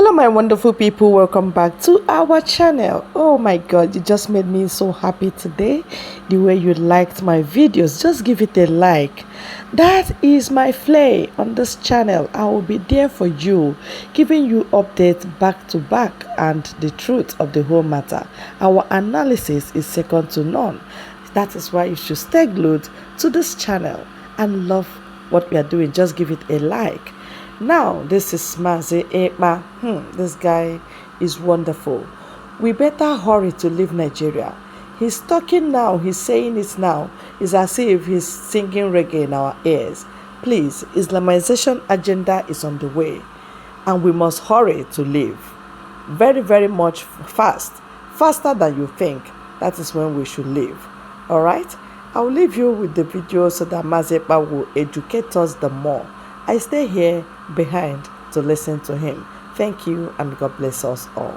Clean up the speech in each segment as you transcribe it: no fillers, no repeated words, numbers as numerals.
Hello my wonderful people, welcome back to our channel. Oh my god, you just made me so happy today. The way you liked my videos, just give it a like. That is my flair on this channel. I will be there for you, giving you updates back to back and the truth of the whole matter. Our analysis is second to none. That is why you should stay glued to this channel and love what we are doing. Just give it a like. Now, this is Mazi Ekpa. This guy is wonderful. We better hurry to leave Nigeria. He's talking now, he's saying it now. It's as if he's singing reggae in our ears. Please, Islamization agenda is on the way, and we must hurry to leave. Very, very much fast. Faster than you think. That is when we should leave. Alright? I'll leave you with the video so that Mazi Ekpa will educate us the more. I stay here behind to listen to him. Thank you and God bless us all.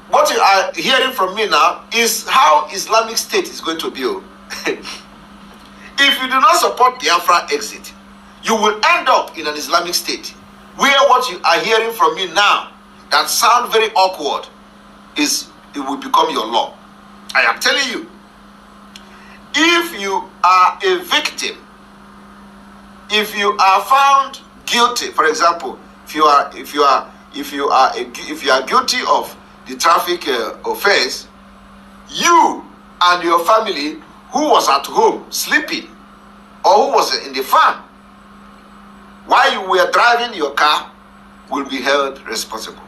What you are hearing from me now is how Islamic State is going to be. If you do not support Biafra exit, you will end up in an Islamic State where what you are hearing from me now that sound very awkward is it will become your law. I am telling you, if you are a victim, if you are found guilty, for example, if you are guilty of the traffic offense, you and your family who was at home sleeping or who was in the farm while you were driving your car will be held responsible.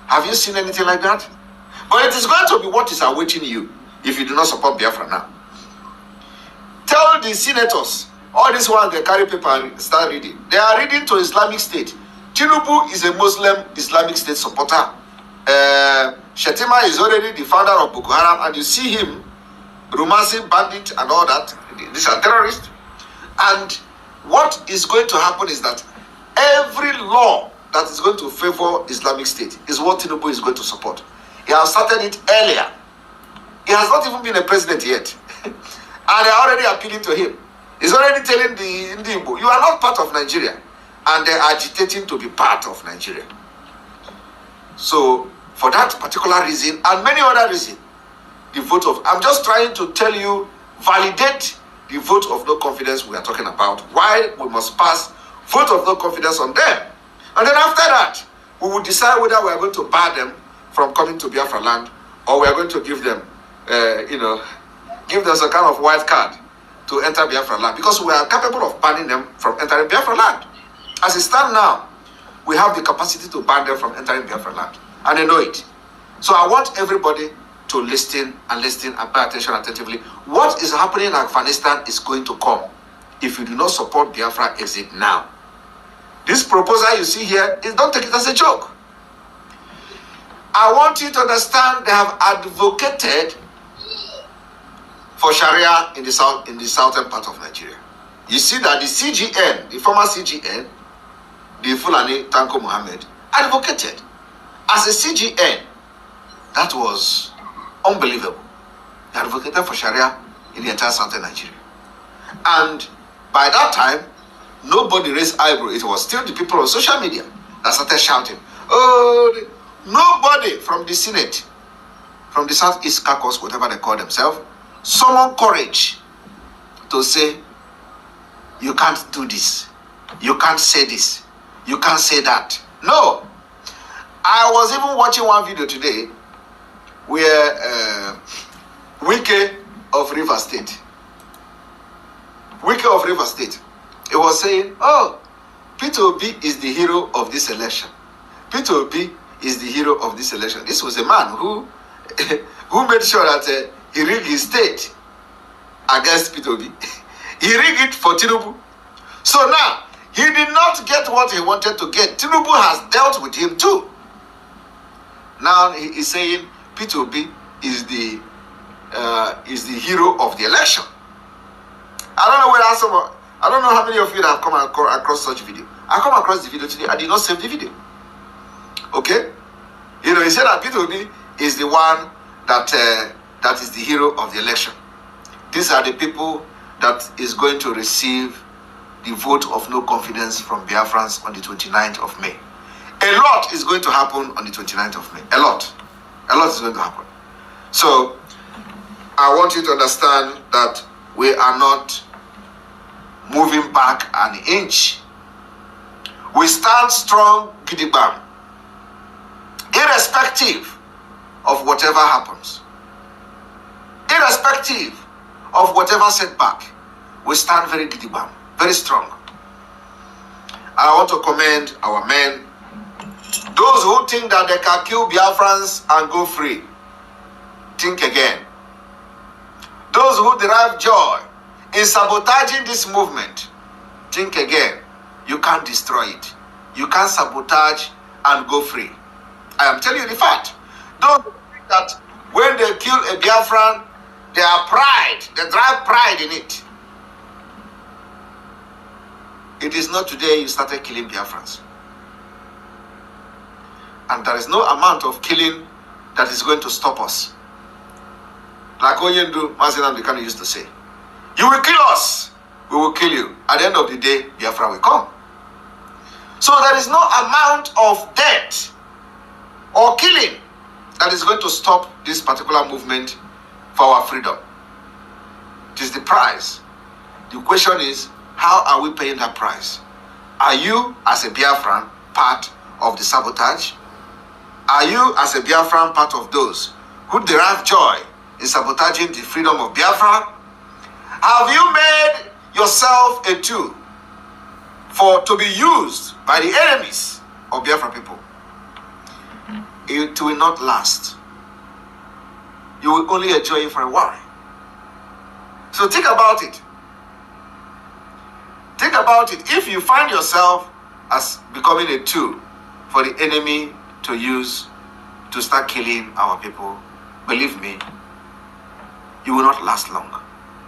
Have you seen anything like that? But it is going to be what is awaiting you if you do not support Biafra now. Tell the senators, all these ones, they carry paper and start reading. They are reading to Islamic State. Tinubu is a Muslim Islamic State supporter. Shetima is already the founder of Boko Haram, and you see him romancing bandit and all that. These are terrorists. And what is going to happen is that every law that is going to favor Islamic State is what Tinubu is going to support. He has started it earlier. He has not even been a president yet. And they are already appealing to him. He's already telling the Igbo, you are not part of Nigeria. And they're agitating to be part of Nigeria. So, for that particular reason, and many other reasons, the vote of, I'm just trying to tell you, validate the vote of no confidence we are talking about. Why we must pass vote of no confidence on them. And then after that, we will decide whether we are going to bar them from coming to Biafra land, or we are going to give them, give them some kind of white card to enter Biafra land, because we are capable of banning them from entering Biafra land. As it stands now, we have the capacity to ban them from entering Biafra land, and they know it. So I want everybody to listen and pay attention attentively. What is happening in Afghanistan is going to come if you do not support Biafra exit now. This proposal you see here, don't take it as a joke. I want you to understand they have advocated for Sharia in the southern part of Nigeria. You see that the CGN, the former CGN, the Fulani Tanko Muhammad, advocated as a CGN. That was unbelievable. They advocated for Sharia in the entire southern Nigeria. And by that time, nobody raised eyebrow. It was still the people on social media that started shouting, oh, nobody from the Senate, from the Southeast Caucus, whatever they call themselves, summon courage to say, you can't do this, you can't say this, you can't say that. No. I was even watching one video today where Wike of River State, it was saying, oh, Peter Obi is the hero of this election. Peter Obi is the hero of this election. This was a man who made sure that he rigged his state against Peter Obi. He rigged it for Tinubu. So now, he did not get what he wanted to get. Tinubu has dealt with him too. Now he is saying Peter Obi is the hero of the election. I don't know whether I don't know how many of you that have come across such video. I come across the video today. I did not save the video. Okay? He said that Peter Obi is the one that is the hero of the election. These are the people that is going to receive the vote of no confidence from Biafrans on the 29th of May. A lot is going to happen on the 29th of May. A lot. A lot is going to happen. So, I want you to understand that we are not moving back an inch. We stand strong, gidigam, irrespective of whatever happens. Irrespective of whatever setback, we stand very gidigam, very strong. I want to commend our men. Those who think that they can kill Biafrans and go free, think again. Those who derive joy in sabotaging this movement, think again. You can't destroy it. You can't sabotage and go free. I am telling you the fact. Those who think that when they kill a Biafran, they are pride. They drive pride in it. It is not today you started killing Biafrans. And there is no amount of killing that is going to stop us. Like Onyendu Mazinam Dekano used to say, you will kill us, we will kill you. At the end of the day, Biafra will come. So there is no amount of death or killing that is going to stop this particular movement for our freedom. It is the price. The question is, how are we paying that price? Are you, as a Biafran, part of the sabotage? Are you, as a Biafran, part of those who derive joy in sabotaging the freedom of Biafra? Have you made yourself a tool to be used by the enemies of Biafra people? It will not last. You will only enjoy it for a while. So think about it. Think about it. If you find yourself as becoming a tool for the enemy to use to start killing our people, believe me, you will not last long.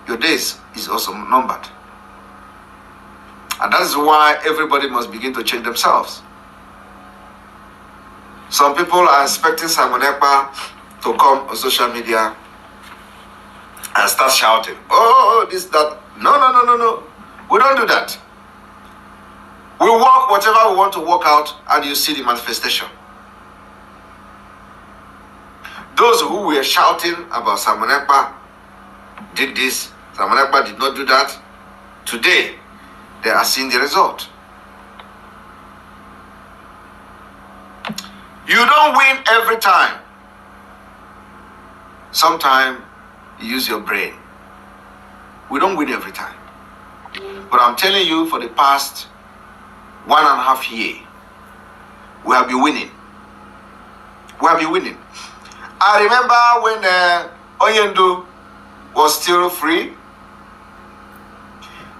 Your days is also numbered. And that is why everybody must begin to change themselves. Some people are expecting Simon Ekpa to come on social media and start shouting, oh, this, that. No. We don't do that. We walk whatever we want to walk out, and you see the manifestation. Those who were shouting about Simon Ekpa did this, Simon Ekpa did not do that. Today, they are seeing the result. You don't win every time. Sometimes you use your brain. We don't win every time. But I'm telling you, for the past 1.5 years, we have been winning. We have been winning. I remember when Onyendu was still free,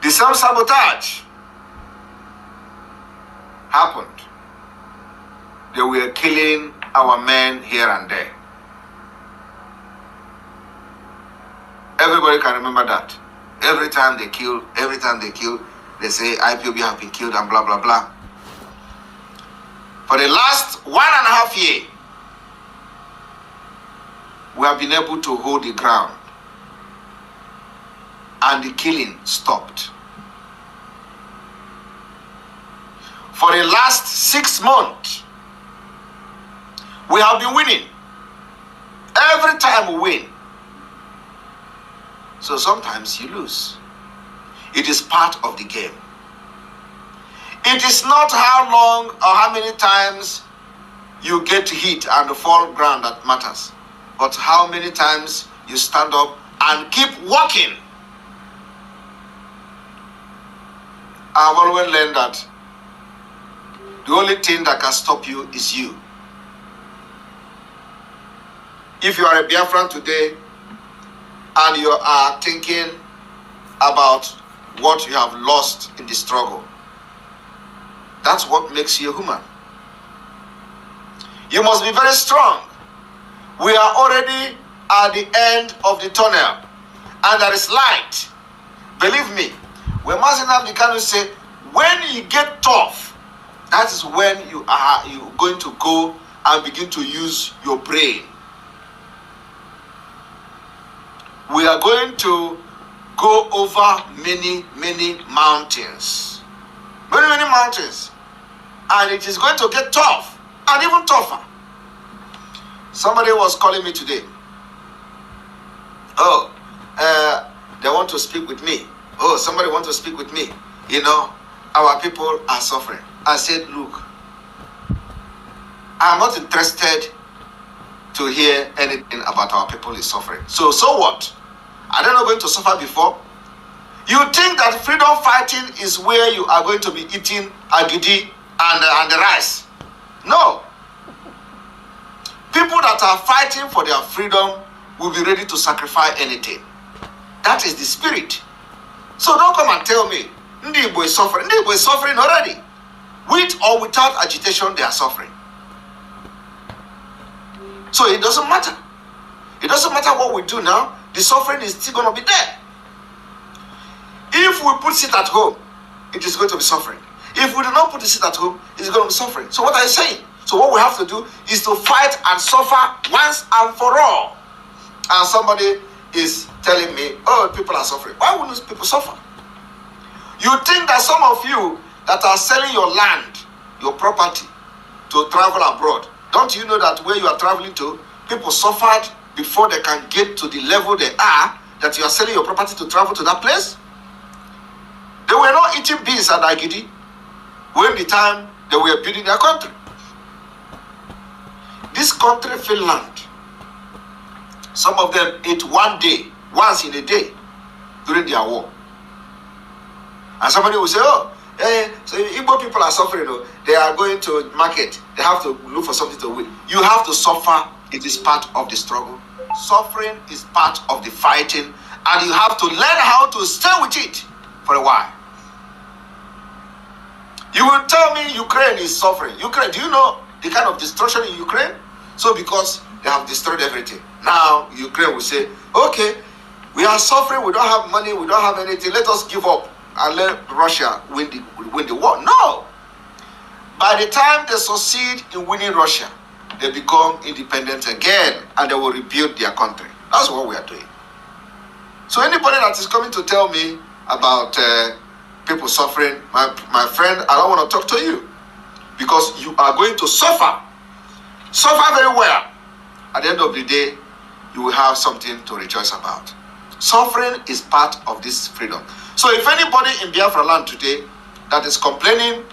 the same sabotage happened. They were killing our men here and there. Everybody can remember that. Every time they kill, they say IPOB have been killed and blah, blah, blah. For the last 1.5 years, we have been able to hold the ground. And the killing stopped. For the last 6 months, we have been winning. Every time we win. So sometimes you lose. It is part of the game. It is not how long or how many times you get hit and fall ground that matters, but how many times you stand up and keep walking. I've always learned that the only thing that can stop you is you. If you are a Biafran today and you are thinking about what you have lost in the struggle, that's what makes you human. You must be very strong. We are already at the end of the tunnel and there is light. Believe me, when Mazinam Dekano say, when you get tough, that is when you're going to go and begin to use your brain. We are going to go over many mountains. Many mountains. And it is going to get tough and even tougher. Somebody was calling me today. Oh, they want to speak with me. Oh, somebody wants to speak with me. You know, our people are suffering. I said, look, I'm not interested to hear anything about our people is suffering. So what? Are they not going to suffer before? You think that freedom fighting is where you are going to be eating agidi and the rice? No. People that are fighting for their freedom will be ready to sacrifice anything. That is the spirit. So don't come and tell me, Ndi Igbo is suffering. Ndi Igbo is suffering already. With or without agitation, they are suffering. So it doesn't matter. It doesn't matter what we do now. The suffering is still going to be there. If we put it at home, it is going to be suffering. If we do not put the seat at home, it is going to be suffering. So what are you saying? So what we have to do is to fight and suffer once and for all. And somebody is telling me, oh, people are suffering. Why wouldn't people suffer? You think that some of you that are selling your land, your property, to travel abroad, don't you know that where you are traveling to, people suffered before they can get to the level they are, that you are selling your property to travel to that place? They were not eating beans at Agidi when the time they were building their country. This country, Finland, some of them ate once in a day during their war. And somebody will say, oh, so Igbo people are suffering. They are going to market. They have to look for something to win. You have to suffer. It is part of the struggle. Suffering is part of the fighting. And you have to learn how to stay with it for a while. You will tell me Ukraine is suffering. Ukraine, do you know the kind of destruction in Ukraine? So because they have destroyed everything. Now Ukraine will say, okay, we are suffering, we don't have money, we don't have anything, let us give up and let Russia win the war. No. By the time they succeed in winning Russia, they become independent again and they will rebuild their country. That's what we are doing. So anybody that is coming to tell me about people suffering, my friend, I don't want to talk to you, because you are going to suffer very well. At the end of the day, you will have something to rejoice about. Suffering is part of this freedom. So if anybody in Biafra land today that is complaining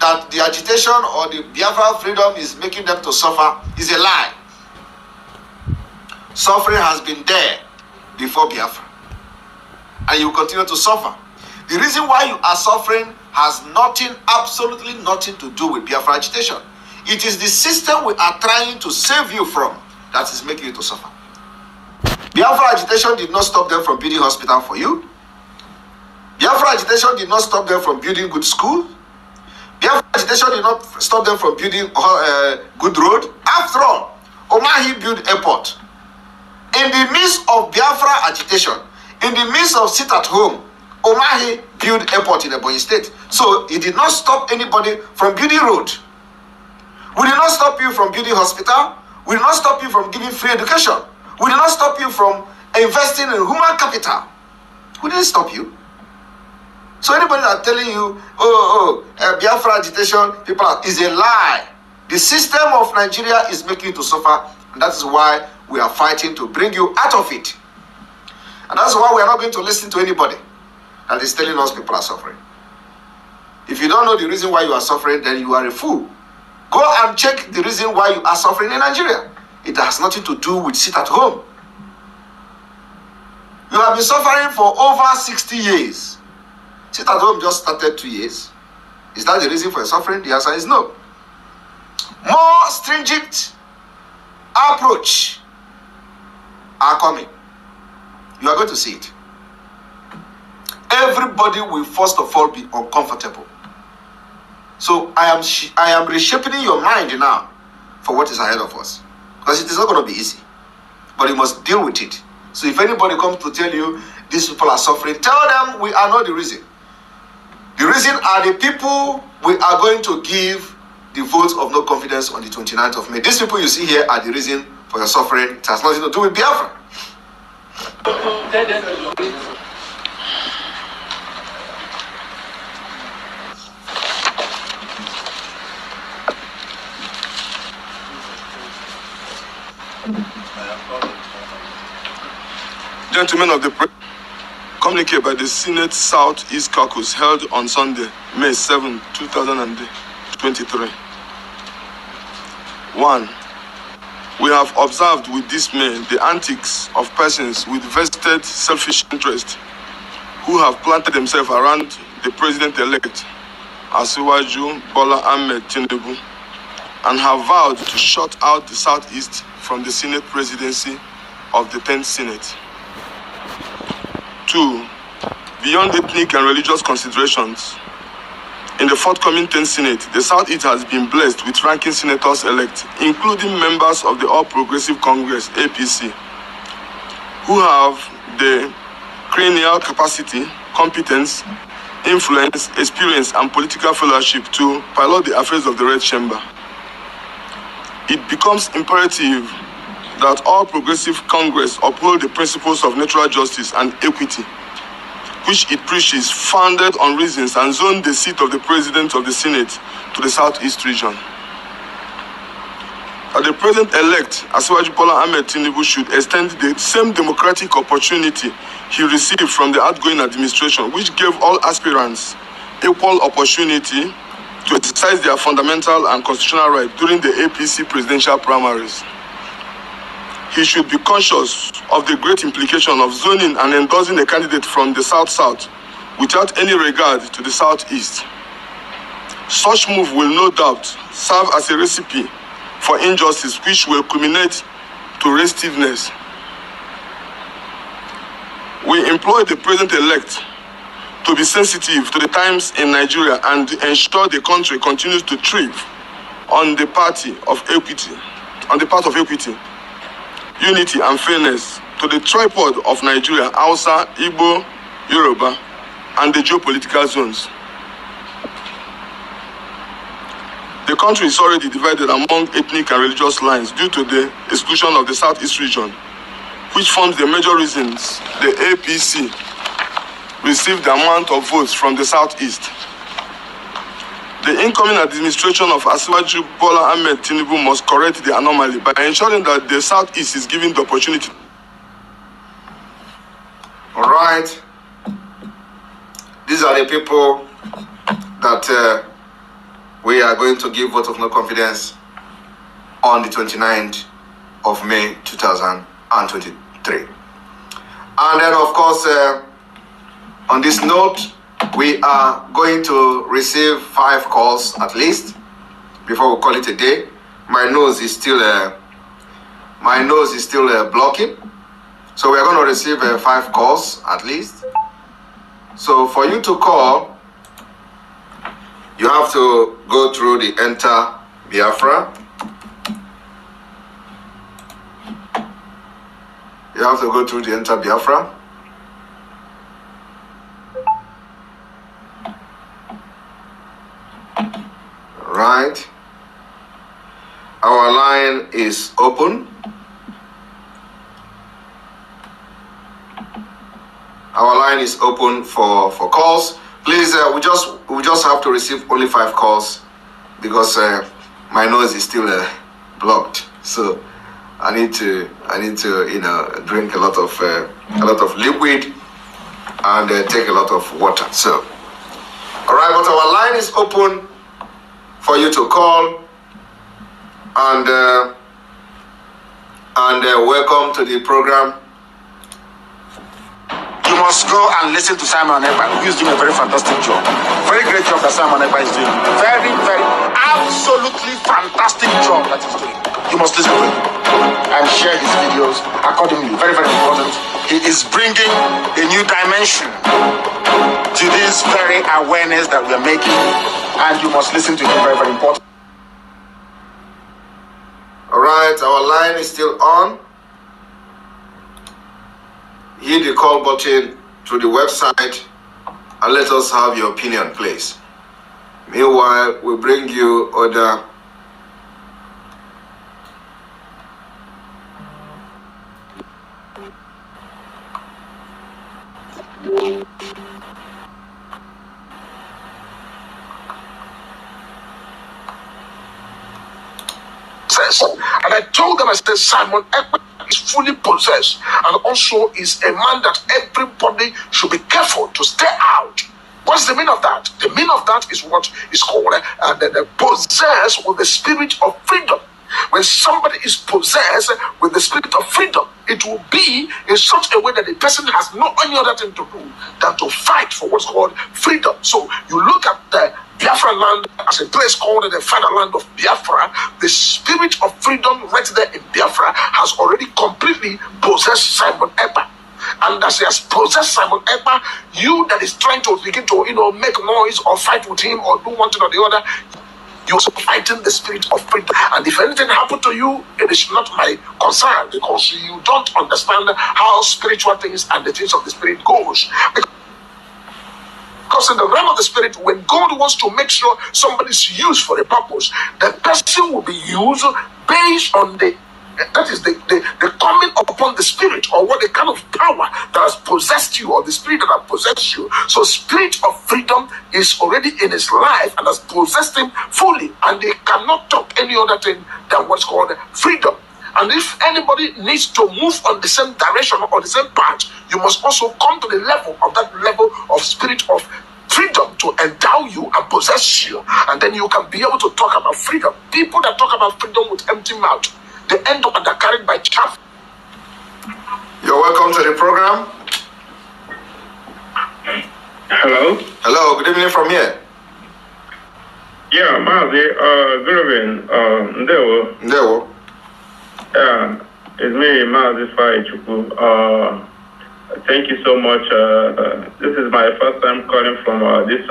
that the agitation or the Biafra freedom is making them to suffer, is a lie. Suffering has been there before Biafra, and you continue to suffer. The reason why you are suffering has absolutely nothing to do with Biafra agitation. It is the system we are trying to save you from that is making you to suffer. Biafra agitation did not stop them from building hospital for you. Biafra agitation did not stop them from building good school. Biafra agitation did not stop them from building good road. After all, Omahi built airport. In the midst of Biafra agitation, in the midst of sit at home, Omahi built airport in Ebonyi State. So it did not stop anybody from building road. We did not stop you from building hospital. We did not stop you from giving free education. We did not stop you from investing in human capital. We didn't stop you. So anybody that's telling you, Biafra agitation, is a lie. The system of Nigeria is making you to suffer, and that is why we are fighting to bring you out of it. And that's why we are not going to listen to anybody that is telling us people are suffering. If you don't know the reason why you are suffering, then you are a fool. Go and check the reason why you are suffering in Nigeria. It has nothing to do with sit at home. You have been suffering for over 60 years. Sit at home just started 2 years. Is that the reason for your suffering? The answer is no. More stringent approach are coming. You are going to see it. Everybody will first of all be uncomfortable. So I am reshaping your mind now for what is ahead of us. Because it is not going to be easy. But you must deal with it. So if anybody comes to tell you these people are suffering, tell them we are not the reason. The reason are the people we are going to give the vote of no confidence on the 29th of May. These people you see here are the reason for your suffering. It has nothing to do with Biafra. Gentlemen of the press, communique by the Senate Southeast Caucus held on Sunday, May 7, 2023. 1. We have observed with dismay the antics of persons with vested selfish interest who have planted themselves around the president-elect, Asiwaju Bola Ahmed Tinubu, and have vowed to shut out the Southeast from the Senate presidency of the 10th Senate. 2. Beyond ethnic and religious considerations, in the forthcoming 10th Senate, the Southeast has been blessed with ranking senators-elect, including members of the All Progressive Congress, APC, who have the cranial capacity, competence, influence, experience, and political fellowship to pilot the affairs of the Red Chamber. It becomes imperative that all Progressive Congress uphold the principles of natural justice and equity, which it preaches, founded on reasons, and zone the seat of the President of the Senate to the Southeast region. That the President-elect, Asiwaju Bola Ahmed Tinubu, should extend the same democratic opportunity he received from the outgoing administration, which gave all aspirants equal opportunity to exercise their fundamental and constitutional right during the APC presidential primaries. He should be conscious of the great implication of zoning and endorsing a candidate from the South-South without any regard to the Southeast. Such move will no doubt serve as a recipe for injustice, which will culminate to restiveness. We employ the president-elect to be sensitive to the times in Nigeria and ensure the country continues to thrive on the path of equity, unity and fairness to the tripod of Nigeria, Hausa, Igbo, Yoruba, and the geopolitical zones. The country is already divided among ethnic and religious lines due to the exclusion of the Southeast region, which forms the major reasons the APC received the amount of votes from the Southeast. The incoming administration of Asiwaju Bola Ahmed Tinubu must correct the anomaly by ensuring that the Southeast is given the opportunity. All right. These are the people that we are going to give vote of no confidence on the 29th of May 2023. And then, of course, on this note, we are going to receive 5 calls at least before we call it a day. My nose is still blocking, so we are going to receive 5 calls at least. So for you to call, you have to go through the Enter Biafra. You have to go through the Enter Biafra. Right. Our line is open. Our line is open for calls. Please, we just have to receive only 5 calls because my nose is still blocked. So I need to drink a lot of liquid and take a lot of water. So, all right, but our line is open for you to call and welcome to the program. You must go and listen to Simon Ekpa, who is doing a very fantastic job. Very great job that Simon Ekpa is doing. Very, very, absolutely fantastic job that he's doing. You must listen to him and share his videos accordingly. Very, very important. He is bringing a new dimension to this very awareness that we are making, and you must listen to him. Very, very important. All right, our line is still on. Hit the call button through the website and let us have your opinion, please. Meanwhile, we bring you other possessed. And I told them, I said, Simon Ekpa is fully possessed, and also is a man that everybody should be careful to stay out. What's the meaning of that? The meaning of that is what is called the possessed with the spirit of freedom. When somebody is possessed with the spirit of freedom, it will be in such a way that the person has no any other thing to do than to fight for what's called freedom. So you look at the Biafra land as a place called the fatherland of Biafra. The spirit of freedom right there in Biafra has already completely possessed Simon Ekpa. And as he has possessed Simon Ekpa, you that is trying to begin to make noise or fight with him or do one thing or the other, you're also fighting the spirit of freedom. And if anything happened to you, it is not my concern, because you don't understand how spiritual things and the things of the spirit goes. Because in the realm of the spirit, when God wants to make sure somebody's used for a purpose, the person will be used based on the coming upon the spirit, or what the kind of power that has possessed you, or the spirit that has possessed you. So spirit of freedom is already in his life and has possessed him fully, and they cannot talk any other thing than what's called freedom. And if anybody needs to move on the same direction or the same path, you must also come to the level of that level of spirit of freedom to endow you and possess you, and then you can be able to talk about freedom. People that talk about freedom with empty mouth, they end up and they're carried by chaff. You're welcome to the program. Hello. Hello, good evening from here. Yeah, Mazi, good evening. Ndewo. Yeah, it's me, Mazi Faichuku. Thank you so much. This is my first time calling from this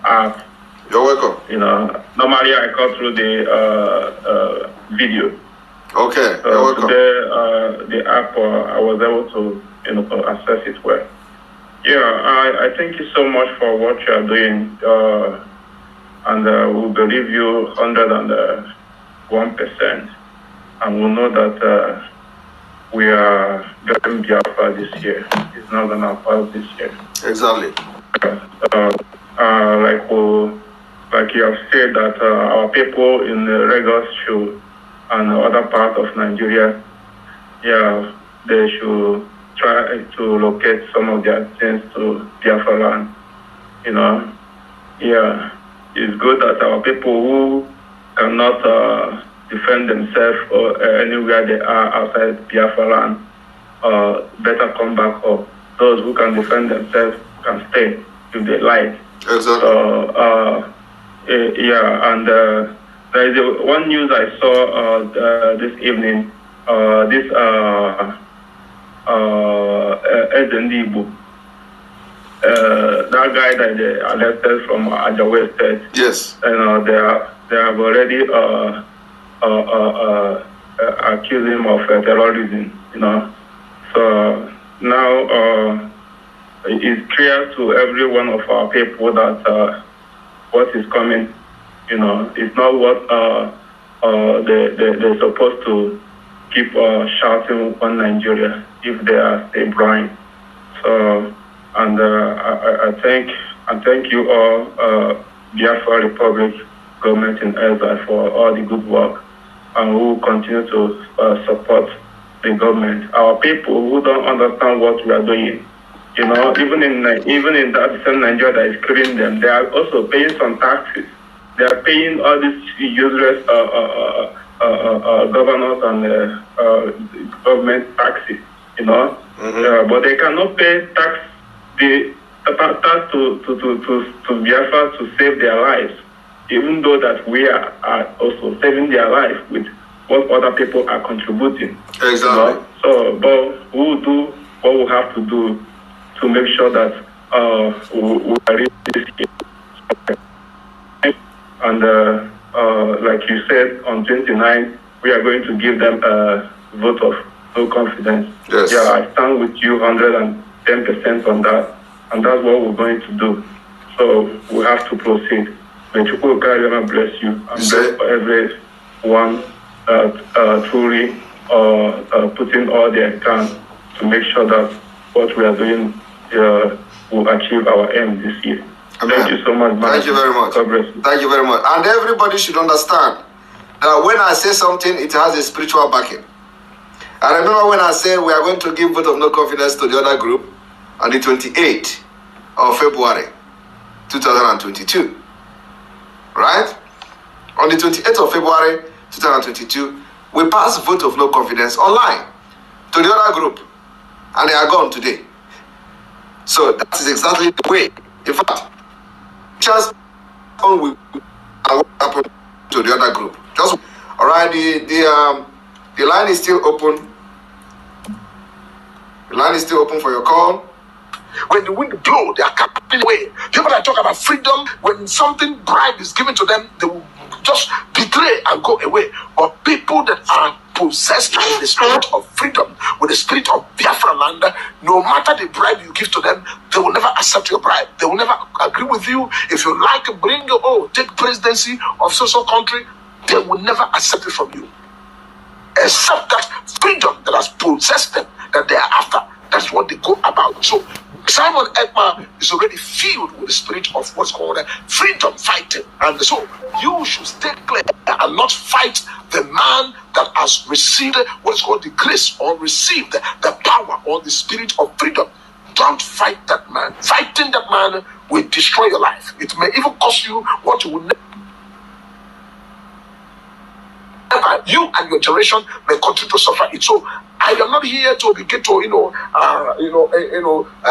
app. You're welcome. Normally I call through the video. Okay, you're welcome. Today, the app, I was able to, access it well. Yeah, I thank you so much for what you are doing, and we believe you 101%, and we know that we are getting Biafra this year. It's not gonna pass this year. Exactly. Like you have said that our people in the Lagos should, and other parts of Nigeria, they should try to locate some of their things to Biafra land. It's good that our people who cannot defend themselves or anywhere they are outside Biafra land better come back home. Those who can defend themselves can stay if they like. Exactly. So, and there is one news I saw this evening. This Ezendibu, that guy that they arrested from Ajawa State. Yes. They have already accused him of terrorism. So now it's clear to every one of our people that what is coming, it's not what they're supposed to keep shouting on Nigeria if they are still blind. So, and I thank you all, Biafra Republic government in Exile, for all the good work, and we will continue to support the government. Our people who don't understand what we are doing, even in that same Nigeria that is killing them, they are also paying some taxes. They are paying all these useless governors and government taxes, but they cannot pay tax to Biafra to save their lives, even though that we are also saving their life with what other people are contributing. Exactly. So, but we will do what we have to do to make sure that we are ready this year. And like you said, on 29, we are going to give them a vote of no confidence. Yes. Yeah, I stand with you 110% on that, and that's what we're going to do. So we have to proceed. May Chukwu bless you and bless everyone truly putting all their can to make sure that what we are doing will achieve our aim this year. Amen. Thank you so much, man. Thank you very much. God bless you. Thank you very much. And everybody should understand that when I say something, it has a spiritual backing. I remember when I said we are going to give vote of no confidence to the other group on the 28th of February 2022. Right? On the 28th of February 2022, we passed vote of no confidence online to the other group, and they are gone today. So that is exactly the way. In fact, just what happened to the other group. Just all right. The line is still open. The line is still open for your call. When the wind blows, they are carried away. People that talk about freedom, when something bribe is given to them, they will just betray and go away. But people that are possessed with the spirit of freedom, with the spirit of Biafra land, no matter the bribe you give to them, they will never accept your bribe. They will never agree with you. If you like, bring your take presidency of social country, they will never accept it from you. Except that freedom that has possessed them, that they are after. That's what they go about. So Simon Ekman is already filled with the spirit of what's called freedom fighting. And so you should stay clear and not fight the man that has received what's called the grace or received the power or the spirit of freedom. Don't fight that man. Fighting that man will destroy your life. It may even cost you what you will never. You and your generation may continue to suffer it. So I am not here to begin to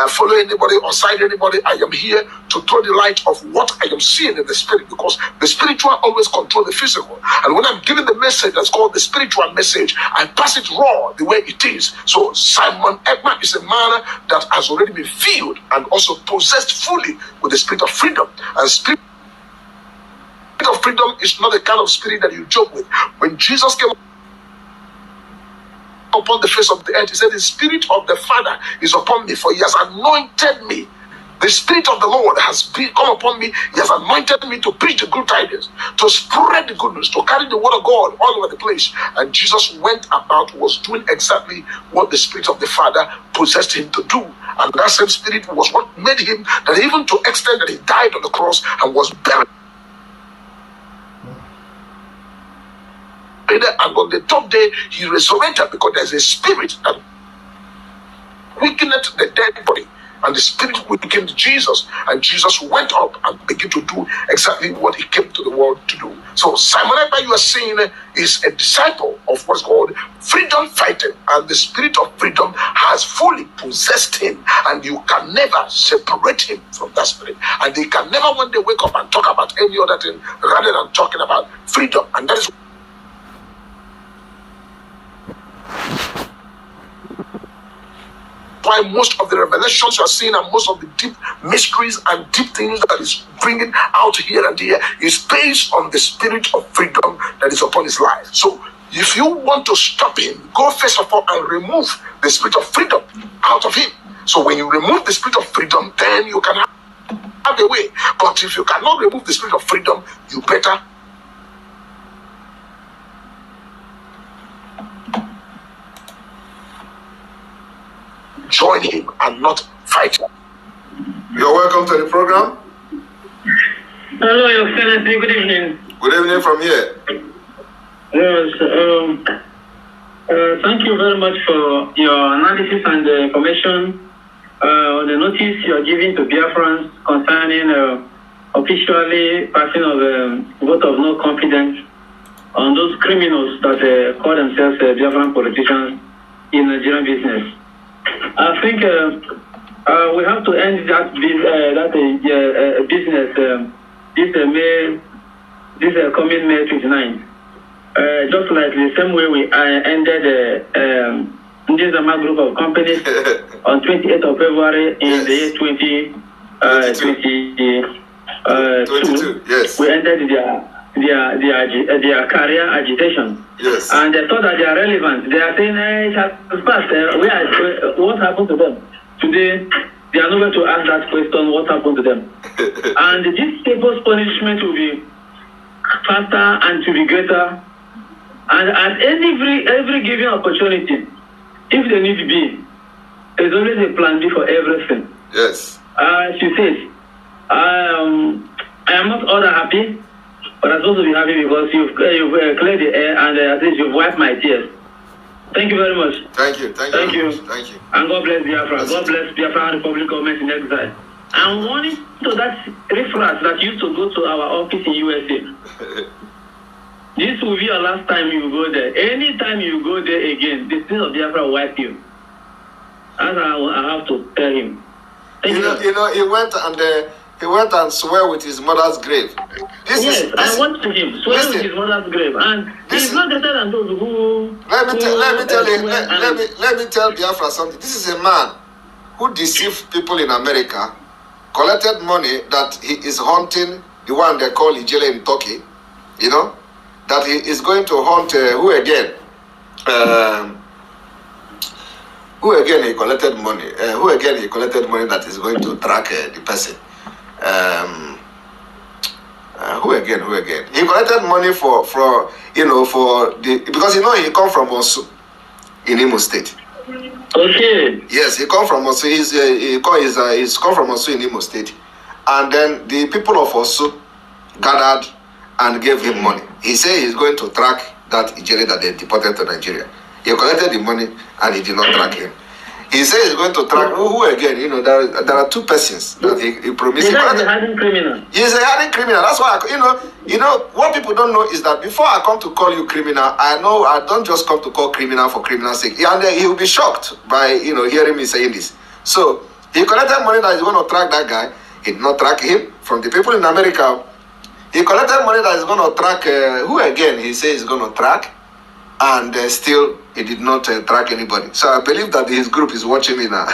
follow anybody or side anybody. I am here to throw the light of what I am seeing in the spirit, because the spiritual always control the physical. And when I'm giving the message that's called the spiritual message, I pass it raw the way it is. So Simon Ekman is a man that has already been filled and also possessed fully with the spirit of freedom. And spirit of freedom is not the kind of spirit that you joke with. When Jesus came upon the face of the earth, he said, the spirit of the Father is upon me, for he has anointed me. The spirit of the Lord has come upon me. He has anointed me to preach the good tidings, to spread the good news, to carry the word of God all over the place. And Jesus went about, was doing exactly what the spirit of the Father possessed him to do. And that same spirit was what made him, that even to extent that he died on the cross and was buried. And on the third day, he resurrected, because there's a spirit that quickened the dead body. And the spirit quickened Jesus. And Jesus went up and began to do exactly what he came to the world to do. So Simon Ekman, you are seeing, is a disciple of what's called freedom fighting. And the spirit of freedom has fully possessed him. And you can never separate him from that spirit. And they can never one day wake up and talk about any other thing rather than talking about freedom. And that is why most of the revelations you are seeing and most of the deep mysteries and deep things that is bringing out here and there is based on the spirit of freedom that is upon his life. So if you want to stop him, go first of all and remove the spirit of freedom out of him. So when you remove the spirit of freedom, then you can have a way. But if you cannot remove the spirit of freedom, you better join him and not fight him. You're welcome to the program. Hello, Your Excellency. Good evening. Good evening from here. Yes. Thank you very much for your analysis and the information on the notice you are giving to Biafrans concerning officially passing of vote of no confidence on those criminals that call themselves Biafran politicians in Nigerian business. I think we have to end that business this coming May 29th. Just like the same way we ended this group of companies on 28th of February in the year 2022. Yes. We ended their career agitation. Yes. And they thought that they are relevant. They are saying, it has passed. What happened to them? Today, they are not going to ask that question, what happened to them? And this people's punishment will be faster and to be greater. And at every given opportunity, if they need to be, there's always a plan B for everything. Yes. She says, I am not all that happy But I'm supposed to be happy because you've cleared the air and at least you've wiped my tears. Thank you very much. Thank you. Thank you. Thank you. And God bless Biafra. God bless Biafra Republic government in exile. I'm warning to that reference that used to go to our office in USA. This will be your last time you go there. Anytime you go there again, the state of Biafra will wipe you. As I have to tell him. You know, he went and swore with his mother's grave. I watched him swear with his mother's grave, and he's not greater than those who. Let me tell Biafra something. This is a man who deceived people in America, collected money that he is haunting the one they call Ijele in Turkey. You know, that he is going to haunt who again? Who again he collected money? Who again he collected money that is going to track the person? Who again? He collected money for because he come from Osu in Imo State. Okay. Yes, he come from Osu. He's come from Osu in Imo State, and then the people of Osu gathered and gave him money. He said he's going to track that Ijele that they deported to Nigeria. He collected the money and he did not track him. He said he's going to track who again? There are two persons that he promised. He's a hardened criminal. He's a hardened criminal. That's why what people don't know is that before I come to call you criminal, I don't just come to call criminal for criminal's sake. And he will be shocked by hearing me saying this. So he collected money that is going to track that guy. He did not track him. From the people in America, he collected money that is going to track who again? He says he's going to track. And still, he did not track anybody. So I believe that his group is watching me now.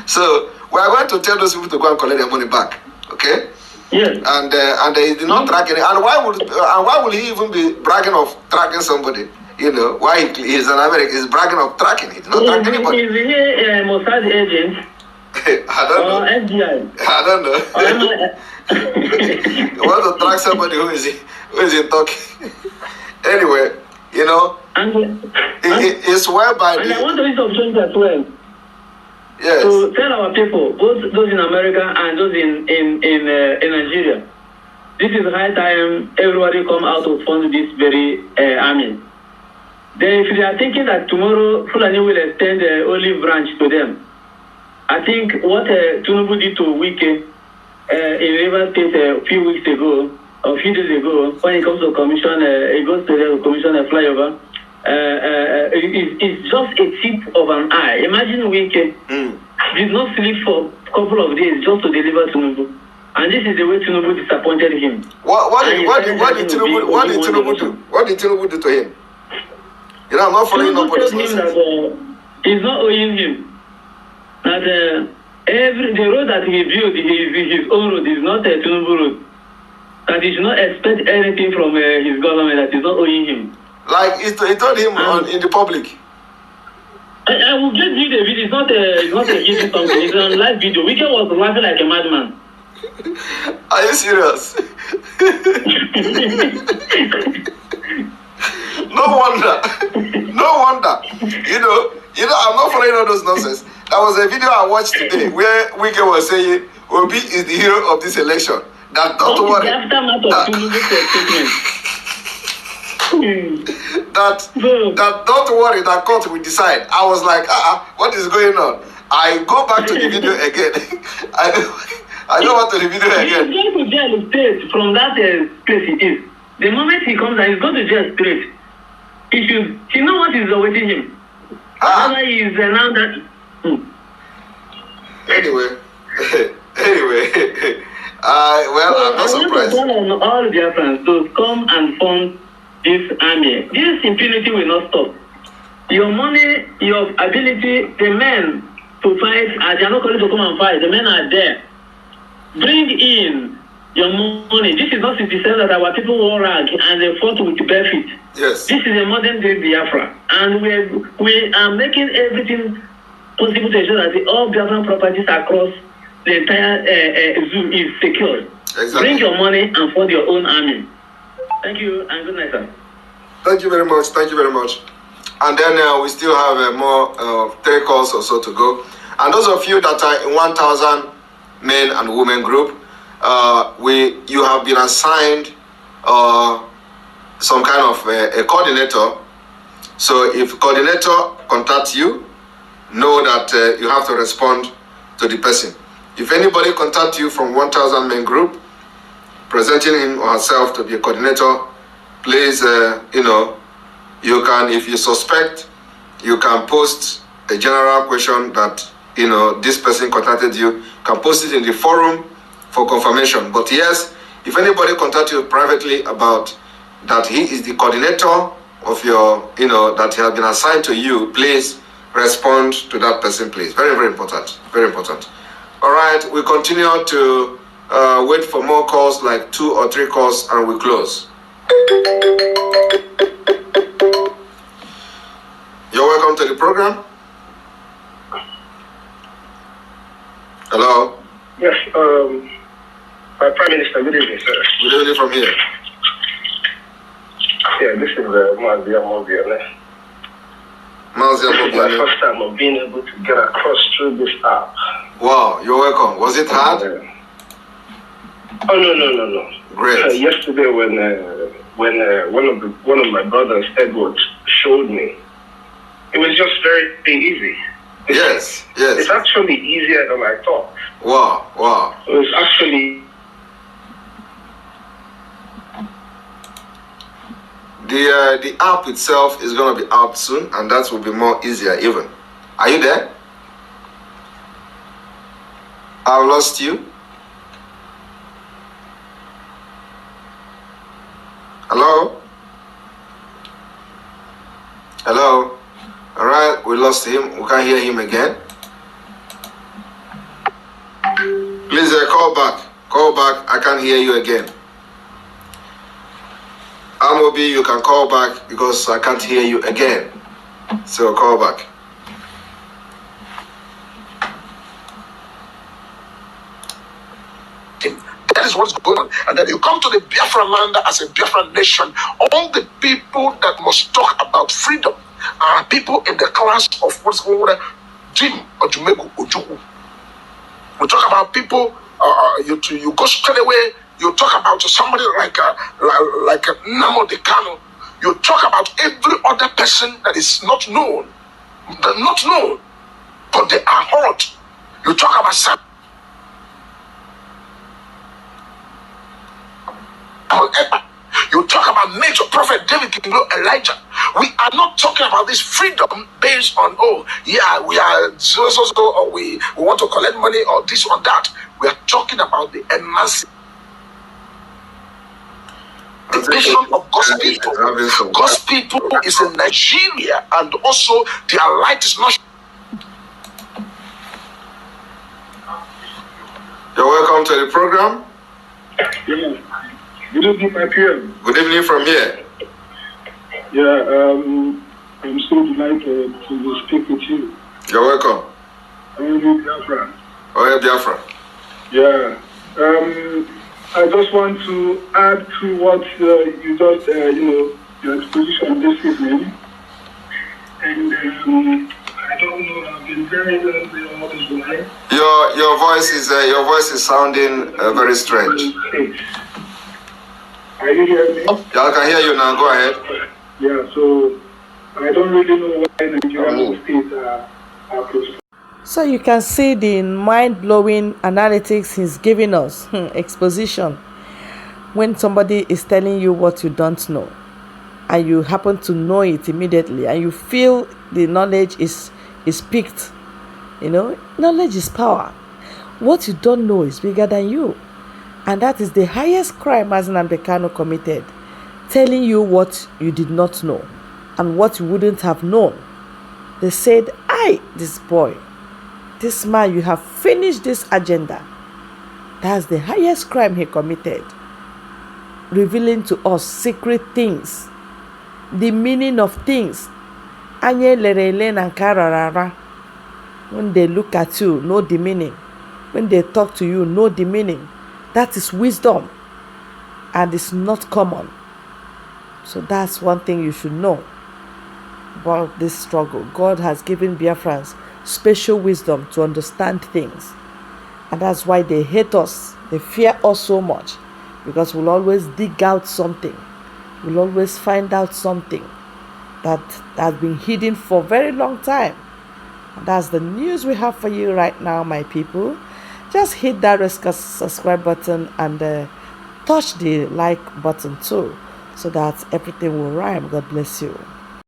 So we are going to tell those people to go and collect their money back. Okay? Yes. And he did not track any. And why would he even be bragging of tracking somebody? Why he's an American? He's bragging of tracking. He did not track anybody. Is he a Mossad agent? I don't know. FBI? I don't know. You want to track somebody who is in Turkey? Anyway. It's whereby. And I want to use the opportunity as well. Yes. To tell our people, both those in America and those in Nigeria, this is high time everybody come out to fund this very army. If they are thinking that tomorrow Fulani will extend the olive branch to them, I think what Tinubu did to Wike in Rivers State a few weeks ago, a few days ago, when it comes to commission, it goes to the commission a flyover. It's just a tip of an eye. Imagine Wike did not sleep for a couple of days just to deliver Tinubu, and this is the way Tinubu disappointed him. What did Tinubu do? What did Tinubu do to him? I'm not following up on this nonsense. He's not owing him. That the road that he built is his own road. Is not a Tinubu road. That he should not expect anything from his government that is not owing him. Like he told him in the public. I will just do the video. It's not a hidden something. It's a live video. Wike was laughing like a madman. Are you serious? No wonder. I'm not following all those nonsense. There was a video I watched today where Wike was saying Obi is the hero of this election. That don't worry. That don't worry, that court will decide. I was like, what is going on? I go back to the video again. I go back to the video again. He's going to jail straight from that place he is. The moment he comes out, he's going to jail straight. He knows what is awaiting him. Otherwise, he is now that. Anyway. I'm not surprised. I want to tell all Biafrans to come and fund this army. This impunity will not stop. Your money, your ability, the men to fight, they are not calling to come and fight. The men are there. Bring in your money. This is not 67 that our people wore rag and they fought with bare feet. Yes. This is a modern day Biafra. And we are making everything possible to ensure that all Biafran properties across the entire zoo is secured. Exactly. Bring your money and fund your own army. Thank you and good night, sir. Thank you very much. And then we still have more 3 calls or so to go. And those of you that are in 1,000 men and women group, you have been assigned or some kind of a coordinator. So if coordinator contacts you, know that you have to respond to the person. If anybody contacts you from 1000 men group, presenting him or herself to be a coordinator, please, you can, if you suspect, you can post a general question that, this person contacted you, can post it in the forum for confirmation. But yes, if anybody contacts you privately about that he is the coordinator of your, that he has been assigned to you, please respond to that person, please. Very, very important. Very important. All right, we continue to wait for more calls, like 2 or 3 calls, and we close. You're welcome to the program. Hello? Yes, my Prime Minister, good evening, sir. Good evening from here. Yeah, this is Mazia Mobiane. Mazia This is my Mobiane. first time of being able to get across through this app. Wow, you're welcome. Was it hard? Oh, no. Great. Yesterday when one of my brothers, Edward, showed me, it was just very easy. Yes. It's actually easier than I thought. Wow. It was actually... The app itself is going to be out soon, and that will be more easier even. Are you there? I've lost you. Hello? Hello? All right, we lost him. We can't hear him again. Please call back. Call back. I can't hear you again. Amobi, you can call back because I can't hear you again. So call back. That is what's going on. And then you come to the Biafra land as a Biafra nation. All the people that must talk about freedom are people in the class of what's going on, Jim or Jumegu Ujuku. We talk about people, you go straight away, you talk about somebody like Namo Decano. You talk about every other person that is not known. They're not known, but they are hurt. You talk about Sam. You talk about Major Prophet David, Elijah. We are not talking about this freedom based on, we are so, or we want to collect money or this or that. We are talking about the emancipation of God's people. God's people is in Nigeria, and also their light is not. You're welcome to the program. Yeah. Good evening, my PM. Good evening from here. Yeah, I'm so delighted to speak with you. You're welcome. I'm Biafra. Oh, yeah, Biafra. Yeah. I just want to add to what you just, your exposition this evening. And I don't know, I've been very lonely all this while. Your voice is sounding very strange. Are you hearing me? Yeah, I can hear you now. Go ahead. Yeah, so I don't really know why Nigerian states are prospering. So you can see the mind-blowing analytics he's giving us, exposition. When somebody is telling you what you don't know, and you happen to know it immediately, and you feel the knowledge is picked. Knowledge is power. What you don't know is bigger than you. And that is the highest crime Mazen Bekano committed. Telling you what you did not know and what you wouldn't have known. They said, this boy, this man, you have finished this agenda. That's the highest crime he committed. Revealing to us secret things. The meaning of things. When they look at you, know the meaning. When they talk to you, know the meaning. That is wisdom, and it's not common. So that's one thing you should know about this struggle. God has given Biafrans special wisdom to understand things, and that's why they hate us. They fear us so much, because we'll always dig out something. We'll always find out something that has been hidden for a very long time. And that's the news we have for you right now, my people. Just hit that subscribe button and touch the like button too, so that everything will rhyme. God bless you.